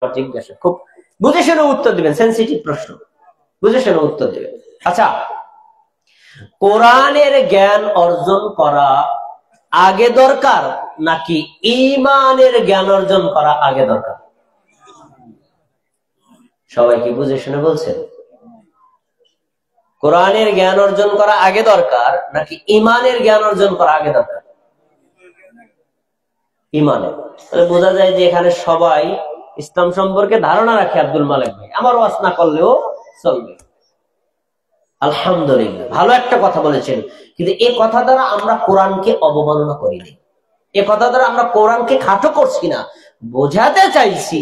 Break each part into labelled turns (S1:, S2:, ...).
S1: জিজ্ঞাসা খুব বুঝে শুনে উত্তর দিবেন, সেনসিটিভ প্রশ্ন, বুঝে শুনে উত্তর দিবেন। আচ্ছা, কোরআনের জ্ঞান অর্জন করা আগে দরকার নাকি ঈমানের জ্ঞান অর্জন করা আগে দরকার? সবাই কি বুঝে শুনে বলছেন? কোরআনের জ্ঞান অর্জন করা আগে দরকার নাকি ঈমানের জ্ঞান অর্জন করা আগে দরকার? ঈমানের। তাহলে বোঝা যায় যে এখানে সবাই ইসলাম সম্পর্কে ধারণা রাখে। আব্দুল মালিক ভাই, আমার ওয়াজ না করলেও চলবে। আলহামদুলিল্লাহ, ভালো একটা কথা বলেছেন। কিন্তু এই কথা দ্বারা আমরা কোরআনকে অবমাননা করিনি, এ কথা দ্বারা আমরা কোরআনকে খাটো করছি না। বোঝাতে চাইছি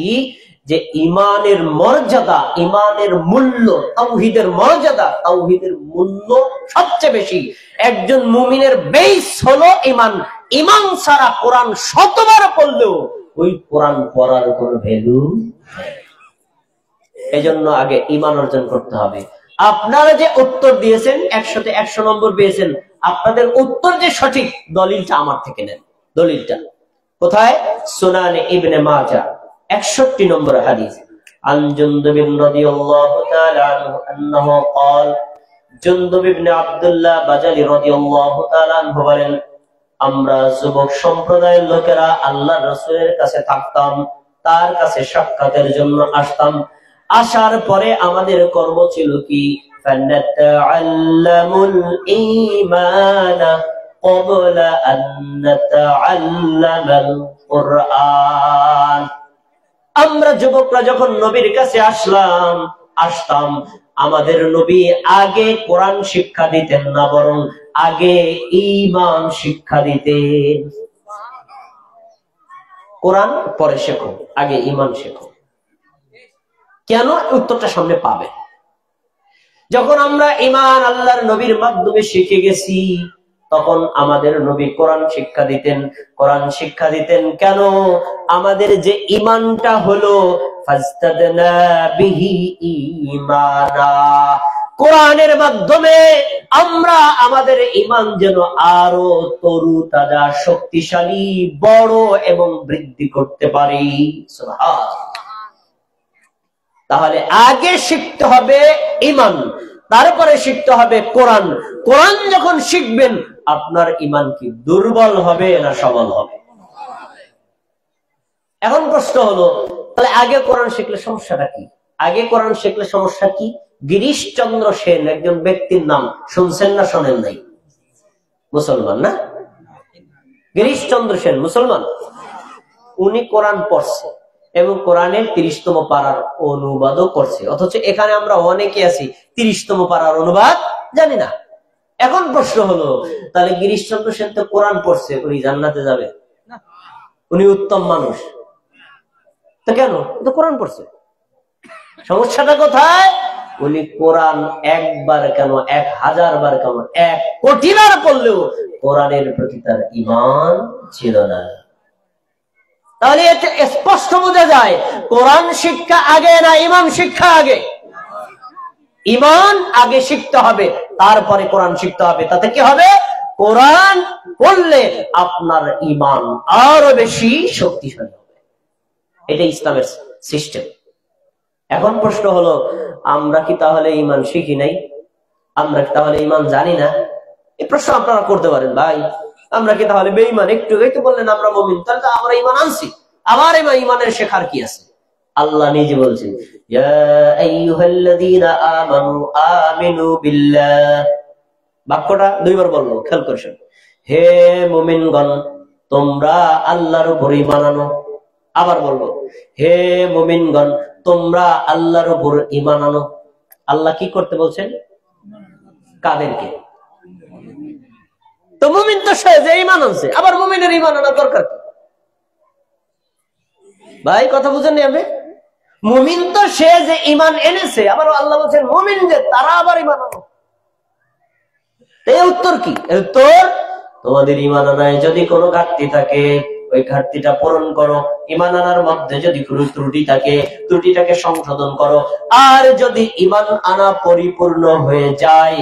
S1: যে ঈমানের মর্যাদা, ঈমানের মূল্য, তাওহীদের মর্যাদা, তাওহীদের মূল্য সবচেয়ে বেশি। একজন মুমিনের বেস হলো ঈমান। ঈমান ছাড়া কোরআন শতবার পড়লেও ওই কোরআন পড়ার কোনো ভ্যালু নেই। এজন্য আগে ঈমান অর্জন করতে হবে। আপনারা যে উত্তর দিয়েছেন 100-তে 100 নম্বর পেয়েছেন, আপনাদের উত্তর যে সঠিক, দলিলটা আমার থেকে নেন। দলিলটা কোথায়? সুনানে ইবনে মাজাহ 61 নম্বর হাদিস। আন জুনদুব রাদিয়াল্লাহু তাআলা আনহু আন্নাহু قال, জুনদুব ইবনে আব্দুল্লাহ বাজালি রাদিয়াল্লাহু তাআলা আনহু বলেন, আমরা যুবক সম্প্রদায়ের লোকেরা আল্লাহর রাসূলের কাছে থাকতাম, তার কাছে সাক্ষাতের জন্য আসতাম। আসার পরে আমাদের কর্ম ছিল কি? ফানাতাআল্লামুল ঈমানা ক্বাবলা আন নাতাআল্লামাল কুরআন। আমরা যুবকরা যখন নবীর কাছে আসতাম, আমাদের নবী আগে কোরআন শিক্ষা দিতেন না, বরং আগে ঈমান শিক্ষা দিতেন। কোরআন পরে শেখো, আগে ঈমান শেখো। কেন? উত্তরটা সামনে পাবে। যখন আমরা ঈমান আল্লাহর নবীর মাধ্যমে শিখে গেছি, তখন আমাদের নবী কোরআন শিক্ষা দিতেন। কোরআন শিক্ষা দিতেন কেন? আমাদের যে ঈমানটা হলো ফাজতাদনা বিহি ঈমানা, কোরআনের মাধ্যমে আমরা আমাদের ঈমান যেন আরো তরু তাজা, শক্তিশালী, বড় এবং বৃদ্ধি করতে পারি। সুবহানাল্লাহ। তাহলে আগে শিখতে হবে ঈমান, তারপরে শিখতে হবে কোরআন। কোরআন যখন শিখবেন, আপনার ঈমান কি দুর্বল হবে না সবল হবে? এখন প্রশ্ন হলো, তাহলে আগে কোরআন শিখলে সমস্যাটা কি? আগে কোরআন শিখলে সমস্যা কি? গিরিশচন্দ্র সেন একজন ব্যক্তির নাম শুনছেন না শোনেন নাই? মুসলমান না? গিরিশচন্দ্র সেন মুসলমান। উনি কোরআন পড়ছে এবং কোরআনের 30তম পারার অনুবাদও করছে, অথচ এখানে আমরা অনেকে আছি 30তম পারার অনুবাদ জানি না। এখন প্রশ্ন হলো, তাহলে গিরিশচন্দ্র সেন তো কোরআন পড়ছে, উনি জান্নাতে যাবে? উনি উত্তম মানুষ, তো কেন? তো কোরআন পড়ছে। সমস্যাটা কোথায়? উনি কোরআন একবার কেন, 1000 বার কেন, 1 কোটি বার পড়লেও কোরআনের প্রতি তার ঈমান ছিল না। তাহলে এটা স্পষ্ট বোঝা যায়, কোরআন শিক্ষা আগে না ঈমান শিক্ষা আগে? ঈমান আগে শিখতে হবে, তারপরে কোরআন শিখতে হবে। তাতে কি হবে? কোরআন পড়লে আপনার ঈমান আরো বেশি শক্তিশালী হবে। এটা ইসলামের সিস্টেম। এখন প্রশ্ন হলো, আমরা কি তাহলে ঈমান শিখি নাই? আমরা কি তাহলে ঈমান জানি না? এই প্রশ্ন আপনারা করতে পারেন, ভাই আমরা কি তাহলে বেঈমান? একটু একটু বললেন আমরা মুমিন, তাহলে তো আমরা ঈমান আনছি, আবার ঈমানের শেখার কি আছে? আল্লাহ নিজে বলছেন, ইয়া আইয়ুহাল্লাযীনা আমানু আমিনু বিল্লাহ। বাক্যটা 2 বার বললো, খেয়াল করছেন? হে মুমিনগণ, তোমরা আল্লাহর উপর ঈমান আনো। আবার বলবো, হে মুমিনগণ, তোমরা আল্লাহর উপর ঈমান আনো। আল্লাহ কি করতে বলছেন? কাদেরকে? তো মুমিন তো সে যে ঈমান আনছে, আবার মুমিনের ঈমান আনা দরকার কি? ভাই কথা বুঝেন আপনি? মুমিন তো সে যে ঈমান এনেছে, আবার আল্লাহ বলছেন মুমিন যে তারা আবার ঈমান আনো। এই উত্তর কি? উত্তর, তোমাদের ঈমান আনায় যদি কোনো ঘাটতি থাকে, ওই ঘাটতিটা পূরণ করো। ঈমান আনার মধ্যে যদি কোনো ত্রুটি থাকে, ত্রুটিটাকে সংশোধন করো। আর যদি ঈমান আনা পরিপূর্ণ হয়ে যায়,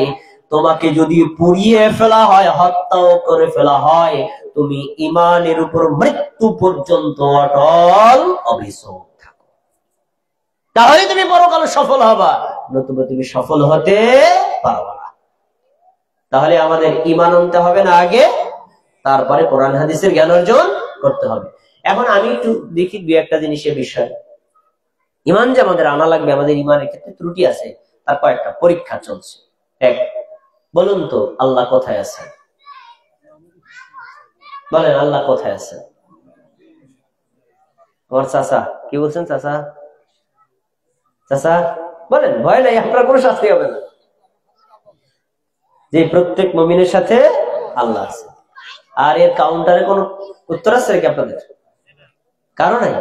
S1: তোমাকে যদি পুড়িয়ে ফেলা হয়, হত্যাও করে ফেলা হয়, তুমি ঈমানের উপর মৃত্যু পর্যন্ত অটল অবিচল থাকো। তাহলে তুমি পরকালে সফল হবা, নতুবা তুমি সফল হতে পারবা না। তাহলে আমাদের ঈমান আনতে হবে না আগে, তারপরে কোরআন হাদিসের জ্ঞান অর্জন করতে হবে। এখন আমি একটু দেখি দুই একটা জিনিসের বিষয়। ঈমান যে আমাদের আনা লাগবে, আমাদের ঈমানের ক্ষেত্রে ত্রুটি আছে, তার কয়েকটা পরীক্ষা চলছে। এক, বলুন তো আল্লাহ কোথায় আছে? বলেন আল্লাহ কোথায় আছে? আমার চাচা কি বলছেন? চাচা চাচা বলেন, ভয় নাই, আপনার কোনো শাস্তি হবে না। যে প্রত্যেক মুমিনের সাথে আল্লাহ আছে। আর এর কাউন্টারে কোন উত্তর আছে নাকি আপনাদের? কারো নাই?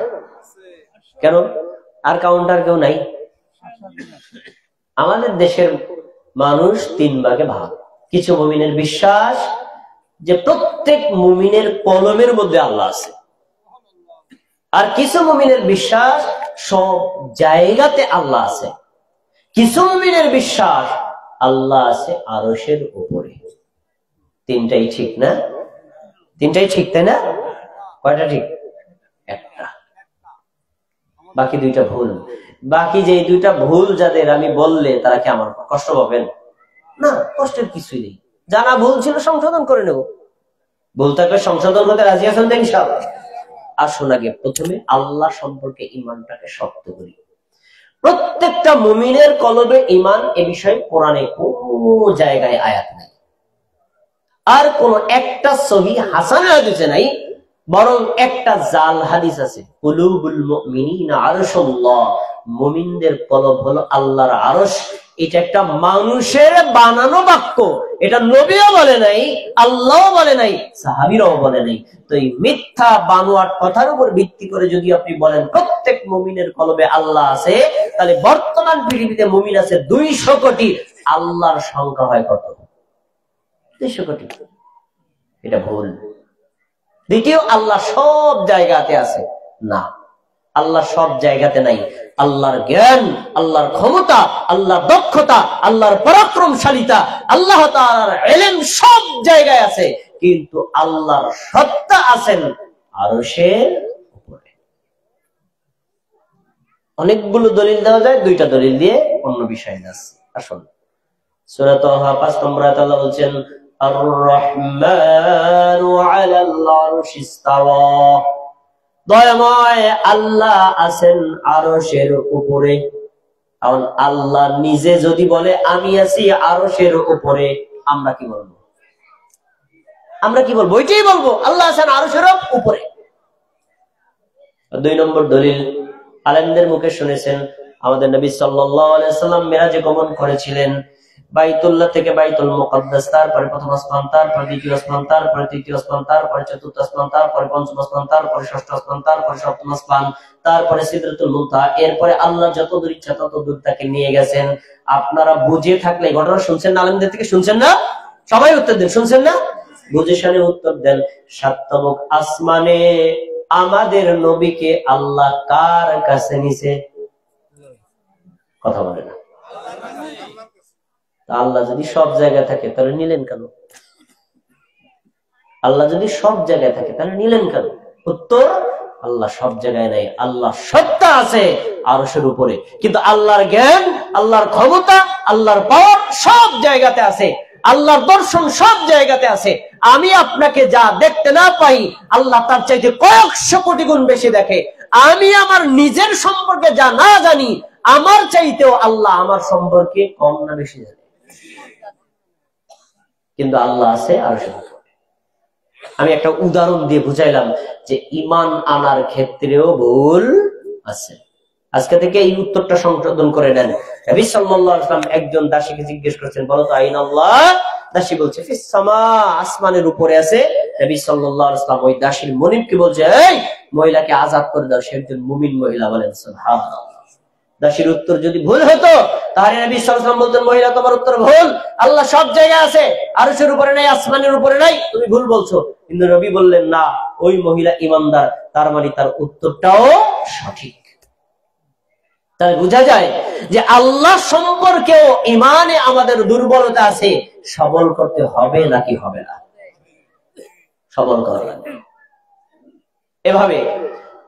S1: কেন? আর কাউন্টার কেউ নাই? আমাদের দেশের মানুষ তিন ভাগে ভাগ। কিছু মুমিনের বিশ্বাস যে প্রত্যেক মুমিনের কলমের মধ্যে আল্লাহ আছে, আর কিছু মুমিনের বিশ্বাস সব জায়গাতে আল্লাহ আছে। কিছু মুমিনের বিশ্বাস আল্লাহ আছে আরশের উপরে। তিনটাই ঠিক না? তিনটাই ঠিক, তাই না? কয়টা ঠিক? একটা, বাকি দুইটা ভুল। বাকি যে দুইটা ভুল যাদের আমি বললে তারা কি আমার কষ্ট পাবেন? না, কষ্টের কিছুই নেই। জানা ভুল ছিল সংশোধন করে নেব। ভুল থাকলে সংশোধন করতে রাজি আছেন তো ইনশাআল্লাহ? আসুন আগে প্রথমে আল্লাহ সম্পর্কে ঈমানটাকে শক্ত করি। প্রত্যেকটা মুমিনের কলবে ঈমান, এ বিষয়ে কোরআনে কোনো জায়গায় আয়াত নাই, আর কোন একটা সহিহ হাসান হাদিসে নাই, বরং একটা জাল হাদিস আছে। কুলুবুল মুমিনিনা আরশুল্লাহ, মুমিনদের কলব হলো আল্লাহর আরশ। এটা একটা মানুষের বানানো বাক্য, এটা নবীও বলে নাই, আল্লাহও বলে নাই, সাহাবীরাও বলে নাই। তো এই মিথ্যা বানোয়াট কথার উপর ভিত্তি করে যদি আপনি বলেন প্রত্যেক মুমিনের কলবে আল্লাহ আছে, তাহলে বর্তমান পৃথিবীতে মুমিন আছে 200 কোটি, আল্লাহর সংখ্যা হয় কত? 200 কোটি। এটা ভুল। দ্বিতীয়, আল্লাহ সব জায়গাতে আছে না, আল্লাহ সব জায়গাতে নাই। আল্লাহর জ্ঞান, আল্লাহর ক্ষমতা, আল্লাহর দক্ষতা, আল্লাহর পরাক্রমশালিতা, আল্লাহ তাআলার ইলম সব জায়গায় আছে, কিন্তু আল্লাহর সত্তা আছেন আরশের উপরে। অনেকগুলো দলিল দেওয়া যায়, দুইটা দলিল দিয়ে অন্য বিষয় আছে। আসুন সূরা তাহা 5 নম্বর আয়াতে আল্লাহ বলছেন আর-রহমানু আলাল আরশি ইস্তাওয়া, দয়াময় আল্লাহ আছেন আরশের উপরে। কারণ আল্লাহ নিজে যদি বলে আমি আছি আরশের উপরে, আমরা কি বলবো? আমরা কি বলবো? ওইটাই বলবো, আল্লাহ আছেন আরশের উপরে। 2 নম্বর দলিল, আলেমদের মুখে শুনেছেন আমাদের নবী সাল্লাল্লাহু আলাইহি সাল্লাম মিরাজে গমন করেছিলেন। বাইতুল্লাহ থেকে বাইতুল মুকাদ্দাস, তারপরে প্রথম আসমান, তারপরে দ্বিতীয় আসমান, তারপরে তৃতীয় আসমান, তারপরে চতুর্থ আসমান, তারপরে পঞ্চম আসমান, তারপরে ষষ্ঠ আসমান, তারপরে সপ্তম আসমান, তারপরে সিদরাতুল মুনতাহা। এরপরে আল্লাহ যত দূর ইচ্ছা তত দূর তাকে নিয়ে গেছেন। আপনারা বুঝে থাকলে ঘটনা শুনছেন না? আলেমদের থেকে শুনছেন না? সবাই উত্তর দেন, শুনছেন না? বুঝে শুনে উত্তর দেন। সপ্তম আসমানে আমাদের নবীকে আল্লাহ কার কাছে নিছে? কথা বলে না। আল্লাহ যদি সব জায়গায় থাকে তাহলে নিলেন কেন? আল্লাহ যদি সব জায়গায় থাকে তাহলে নিলেন কেন? উত্তর, আল্লাহ সব জায়গায় নাই, আল্লাহ সত্তা আছে আরশের উপরে, কিন্তু আল্লাহর জ্ঞান, আল্লাহর ক্ষমতা, আল্লাহর পাওয়ার সব জায়গাতে আছে, আল্লাহর দর্শন সব জায়গাতে আছে। আমি আপনাকে যা দেখতে না পাই, আল্লাহ তার চাইতে কয়েকশো কোটি গুণ বেশি দেখে। আমি আমার নিজের সম্পর্কে যা না জানি, আমার চাইতেও আল্লাহ আমার সম্পর্কে কম না বেশি জানে, কিন্তু আল্লাহ আছে আরশের উপরে। আমি একটা উদাহরণ দিয়ে বুঝাইলাম যে ঈমান আনার ক্ষেত্রেও ভুল আছে। আজকে থেকে এই উত্তরটা সংশোধন করে নেন। নবী সাল্লাল্লাহু আলাইহি ওয়াসাল্লাম একজন দাসীকে জিজ্ঞেস করেছেন, বলো তো আইন আল্লাহ? দাসী বলছে ফিস সামা, আসমানের উপরে আছে। নবী সাল্লাল্লাহু আলাইহি ওয়াসাল্লাম ওই দাসীর মনিবকে বলছে, এই মহিলাকে আযাদ করে দাও, সে একজন মুমিন মহিলা। বলেন সুবহানাল্লাহ। দাসীর উত্তর যদি ভুল হতো তাহলে নবী সাল্লাল্লাহু আলাইহি ওয়াসাল্লাম বলতেন, মহিলা তোমার উত্তর ভুল, আল্লাহ সব জায়গায় আছে, আরশের উপরে নাই, আসমানের উপরে নাই, তুমি ভুল বলছো। কিন্তু নবী বললেন না, ওই মহিলা ঈমানদার, তার মানে তার উত্তরটাও সঠিক। তাই বোঝা যায় যে আল্লাহ সম্পর্কেও ঈমানে আমাদের দুর্বলতা আছে, সবল করতে হবে নাকি হবে না? সবল করা লাগবে। এভাবে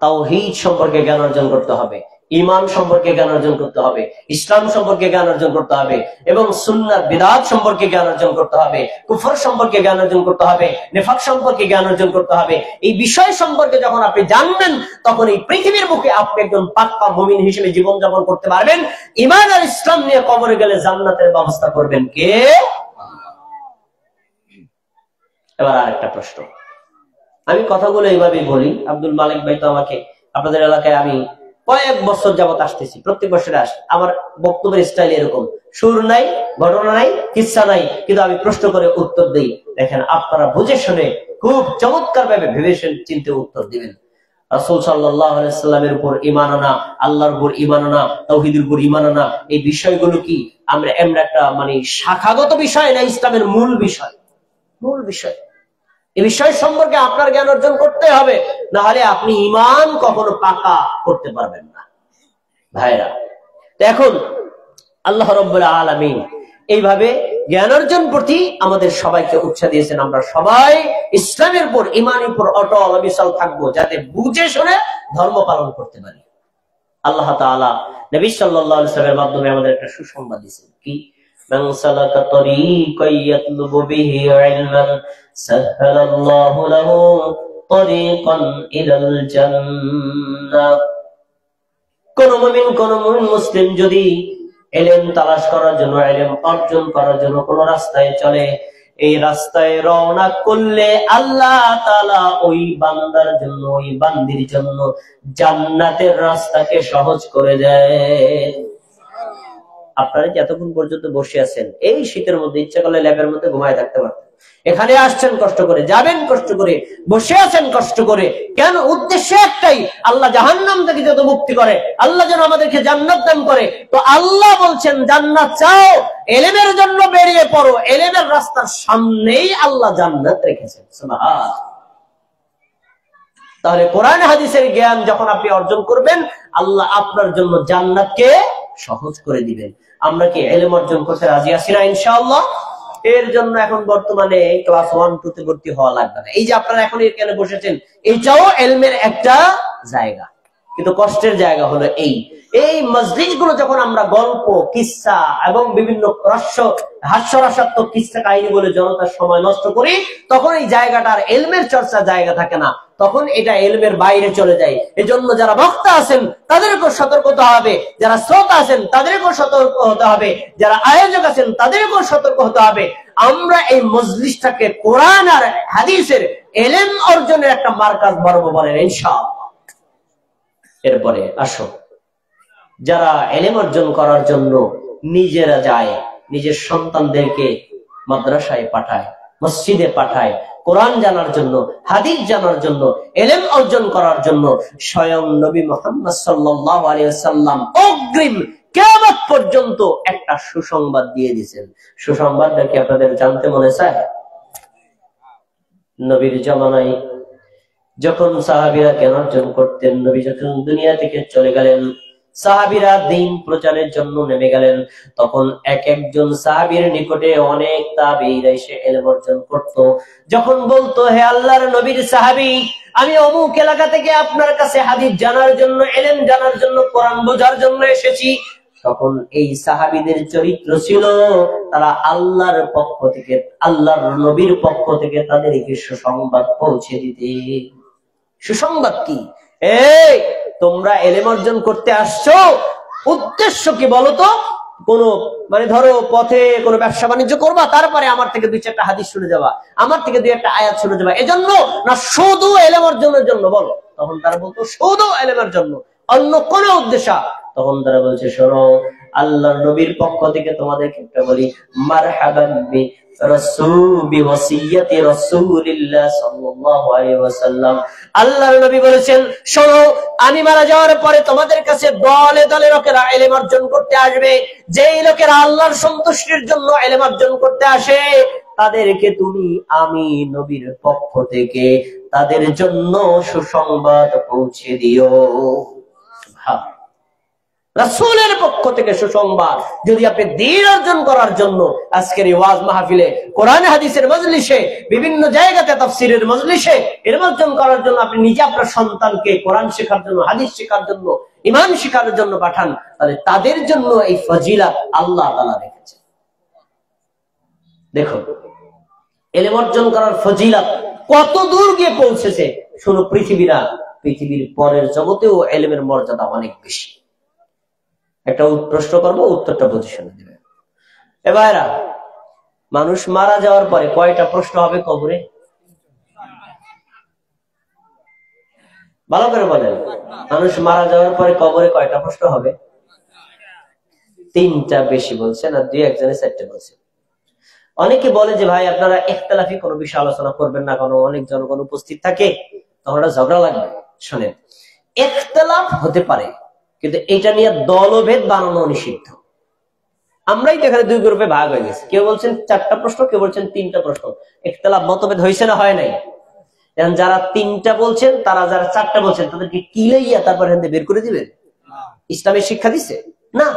S1: তাওহীদ সম্পর্কে জ্ঞান অর্জন করতে হবে। ইমান সম্পর্কে জ্ঞান অর্জন করতে হবে, ইসলাম সম্পর্কে জ্ঞান অর্জন করতে হবে, এবং সুন্নাহ বিদআত সম্পর্কে জ্ঞান অর্জন করতে হবে, কুফর সম্পর্কে জ্ঞান অর্জন করতে হবে, নিফাক সম্পর্কে জ্ঞান অর্জন করতে হবে। এই বিষয় সম্পর্কে যখন আপনি জানবেন, তখন এই পৃথিবীর বুকে আপনি একজন পাক্কা মুমিন হিসেবে জীবনযাপন করতে পারবেন। ঈমান আর ইসলাম নিয়ে কবরে গেলে জান্নাতের ব্যবস্থা করবেন কে? এবার আরেকটা প্রশ্ন, আমি কথাগুলো এইভাবেই বলি। আব্দুল মালিক ভাই তো আমাকে, আপনাদের এলাকায় আমি কয়েক বছর যাবত আসতেছি, প্রত্যেক বছরে আসি। আমার বক্তব্যের স্টাইল এরকম, সুর নাই, ঘটনা নাই, কিচ্ছা নাই, কিন্তু আমি প্রশ্ন করে উত্তর দিই। দেখেন, আপনারা বুঝে শুনে খুব চমৎকার ভাবে ভেবে চিন্তে উত্তর দিবেন। রাসূল সাল্লাল্লাহু আলাইহি সাল্লামের উপর ঈমান আনা, আল্লাহর উপর ঈমান আনা, তাওহীদের উপর ঈমান আনা, এই বিষয়গুলো কি আমরা একটা মানে শাখাগত বিষয় না, ইসলামের মূল বিষয়? মূল বিষয়। এই বিষয় সম্পর্কে আপনার জ্ঞান অর্জন করতে হবে, না হলে আপনি ঈমান কখনো পাকা করতে পারবেন না ভাইরা। এখন আল্লাহ রাব্বুল আলামিন এইভাবে জ্ঞান অর্জন প্রতি আমাদের সবাইকে উৎসাহ দিয়েছেন। আমরা সবাই ইসলামের উপর, ঈমানের উপর অটল অবিচল থাকবো, যাতে বুঝে শুনে ধর্ম পালন করতে পারি। আল্লাহ তাআলা নবী সাল্লাল্লাহু আলাইহি ওয়াসাল্লামের মাধ্যমে আমাদের একটা সুসংবাদ দিয়েছেন, কি? মান সালাকা তরিকান ইয়াতলুবু বিহি ইলমান সাহহালাল্লাহু লাহু তরিকান ইলাল জান্নাহ। কোন মুমিন মুসলিম যদি ইলম তালাশ করার জন্য, ইলম অর্জন করার জন্য কোন রাস্তায় চলে, এই রাস্তায় রওনা করলে আল্লাহ তাআলা ওই বান্দার জন্য, ওই বান্দির জন্য জান্নাতের রাস্তাকে সহজ করে দেয়। আপনারা কি এতক্ষণ পর্যন্ত বসে আছেন, এই শীতের মধ্যে ইচ্ছা করলে ল্যাবের মধ্যে ঘুমায় থাকতে পারতেন। এখানে আসছেন কষ্ট করে, যাবেন কষ্ট করে, বসে আছেন কষ্ট করে। কেন? উদ্দেশ্য একটাই, আল্লাহ জাহান্নাম থেকে যত মুক্তি করে, আল্লাহ যেন আমাদেরকে জান্নাত দান করে। তো আল্লাহ বলছেন, জান্নাত চাও, ইলমের জন্য বেরিয়ে পড়ো। ইলমের রাস্তার সামনেই আল্লাহ জান্নাত রেখেছেন। সুবহানাল্লাহ। তাহলে কোরআন হাদিসের জ্ঞান যখন আপনি অর্জন করবেন, আল্লাহ আপনার জন্য জান্নাতকে সহজ করে দিবেন। আমরা কি ইলম অর্জন করতে রাজি আছি না? ইনশাআল্লাহ। এর জন্য এখন বর্তমানে ক্লাস 1-2 তে ভর্তি হওয়া লাগবে না। এই যে আপনারা এখন এখানে বসেছেন, এইটাও ইলমের একটা জায়গা, কিন্তু কষ্টের জায়গা হলো এই মজলিসগুলো যখন আমরা গল্প, কিসসা এবং বিভিন্ন হাস্যরসাত্মক কিসসা কাহিনী বলে জনতার সময় নষ্ট করি, তখন এই জায়গাটার ইলমের চর্চা জায়গা থাকে না, তখন এটা ইলমের বাইরে চলে যায়। এজন্য যারা বক্তা আছেন তাদেরকেও সতর্ক হতে হবে, যারা শ্রোতা আছেন তাদেরকেও সতর্ক হতে হবে, যারা আয়োজক আছেন তাদেরকেও সতর্ক হতে হবে। আমরা এই মজলিসটাকে কোরআন আর হাদিসের ইলম অর্জনের একটা মার্কাজ বানাবো বলেন ইনশাআল্লাহ। এরপরে আসো, যারা ইলম অর্জন করার জন্য নিজেরা যায়, নিজের সন্তানদেরকে মাদ্রাসায় পাঠায়, মসজিদে পাঠায়, কোরআন জানার জন্য, হাদিস জানার জন্য, ইলম অর্জন করার জন্য, স্বয়ং নবী মুহাম্মদ সাল্লাল্লাহু আলাইহি ওয়াসাল্লাম অগ্রিম কিয়ামত পর্যন্ত একটা সুসংবাদ দিয়ে দিয়েছেন। সুসংবাদটা কি আপনাদের জানতে মনে চায়? নবীর জামানায় যখন সাহাবীরা জ্ঞান অর্জন করতেন, নবী যখন দুনিয়া থেকে চলে গেলেন, সাহাবীরা দ্বীন প্রচারের জন্য নেমে গেলেন, তখন এক একজন সাহাবীর নিকটে অনেক তাবেঈরা এসে ইলম অর্জন করত। যখন বলতো, হে আল্লাহর নবীর সাহাবী, আমি অমুক এলাকা থেকে আপনার কাছে হাদিস জানার জন্য, ইলম জানার জন্য, কোরআন বোঝার জন্য এসেছি, তখন এই সাহাবীদের চরিত্র ছিল তারা আল্লাহর পক্ষ থেকে, আল্লাহর নবীর পক্ষ থেকে তাদেরকে সুসংবাদ পৌঁছে দিতে। সুসংবাদ কি? এই তোমরা ইলম অর্জন করতে আসছো, উদ্দেশ্য কি বলতো? কোন ধরো পথে কোনো ব্যবসা বাণিজ্য করবা, তারপরে আমার থেকে 2-4টা হাদিস শুনে যাবা, আমার থেকে 2-1টা আয়াত শুনে যাবা, এজন্য না শুধু ইলম অর্জনের জন্য বলো? তখন তারা বলতো শুধু ইলমের জন্য, অন্য কোন উদ্দেশ্য? তখন তারা বলছে, শোনো, আল্লাহর নবীর পক্ষ থেকে তোমাদেরকে একটা বলি, মারহাবান বি আল্লাহর নবী বলেছেন, শোনো, আমি মারা যাওয়ার পরে তোমাদের কাছে দলে দলে লোকেরা ইলম অর্জন করতে আসবে। যেই লোকেরা আল্লাহর সন্তুষ্টির জন্য ইলম অর্জন করতে আসে, তাদেরকে তুমি আমি নবীর পক্ষ থেকে তাদের জন্য সুসংবাদ পৌঁছে দিও। রাসূলের পক্ষ থেকে সুসংবাদ। যদি আপনি দ্বীন অর্জন করার জন্য আজকের এই ওয়াজ মাহফিলে, কোরআন হাদিসের মজলিসে, বিভিন্ন জায়গাতে তাফসীরের মজলিসে ইলম অর্জন করার জন্য আপনি নিজে আপনার সন্তানকে কোরআন শেখার জন্য, হাদিস শেখার জন্য, ঈমান শেখার জন্য পাঠান, তাহলে তাদের জন্য এই ফজিলত আল্লাহ তাআলা রেখেছেন। দেখুন ইলম অর্জন করার ফজিলত কত দূর গিয়ে পৌঁছেছে শুনো। পৃথিবীর পরের জগতেও ইলমের মর্যাদা অনেক বেশি। একটা প্রশ্ন করবো, উত্তরটা বুঝে শুনে দেবে। এবারা মানুষ মারা যাওয়ার পরে কয়টা প্রশ্ন হবে কবরে? ভালো করে বলেন, মানুষ মারা যাওয়ার পরে কবরে কয়টা প্রশ্ন হবে? 3টা বেশি বলছেন, আর 2-1 4টা বলছেন। অনেকে বলে যে ভাই আপনারা ইখতিলাফি কোনো বিষয় আলোচনা করবেন না, কোনো অনেক জনগণ উপস্থিত থাকে, তখন ঝগড়া লাগবে। শোনেন, ইখতিলাফ হতে পারে, কিন্তু এটা নিয়ে দলভেদ বানানো নিষিদ্ধ। আমরাই তো এখানে 2 গ্রুপে ভাগ হয়ে গেছি। কেউ বলছেন 4টা প্রশ্ন, কেউ বলছেন 3টা প্রশ্ন। ইখতিলাফ মতভেদ হয়েছে না হয় নাই? এখন যারা 3টা বলছেন, তারা যারা 4টা বলছেন, তাদেরকে কিলাইয়া তারপর এখান থেকে বের করে দিবেন? ইসলামের শিক্ষা দিচ্ছে না।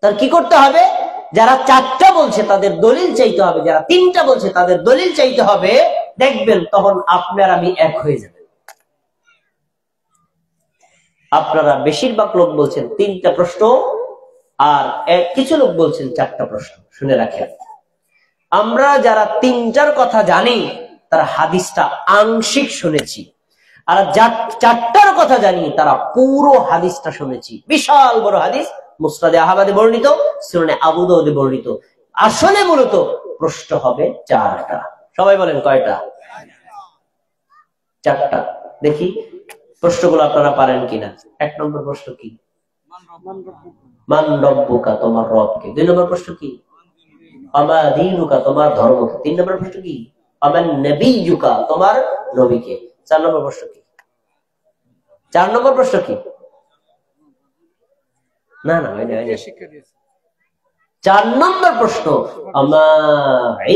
S1: তার কি করতে হবে? যারা 4টা বলছে তাদের দলিল চাইতে হবে, যারা 3টা বলছে তাদের দলিল চাইতে হবে। দেখবেন তখন আপনার আমি এক হয়ে যাবে। আপনারা বেশিরভাগ লোক বলছেন 3টা প্রশ্ন, আর কিছু লোক বলছেন 4টা প্রশ্ন। শুনে রাখেন, আমরা যারা 3টার কথা জানি তারা হাদিসটা আংশিক শুনেছি, আর 4টার কথা জানি তারা পুরো হাদিসটা শুনেছি। বিশাল বড় হাদিস, মুসনাদে আহমদে বর্ণিত, সুনানে আবু দাউদে বর্ণিত। আসলে মূলত প্রশ্ন হবে 4টা। সবাই বলেন কয়টা? 4টা। দেখি প্রশ্নগুলো আপনারা পারেন কিনা। 1 নম্বর প্রশ্ন কি? মান রব্বুকা, তোমার রবকে। 2 নম্বর প্রশ্ন কি? আমা দীনুকা, তোমার ধর্ম কি। 3 নম্বর প্রশ্ন কি? আমান নবিয়ুকা, তোমার নবীকে। 4 নম্বর প্রশ্ন কি? 4 নম্বর প্রশ্ন কি? না না, 4 নম্বর প্রশ্ন আমা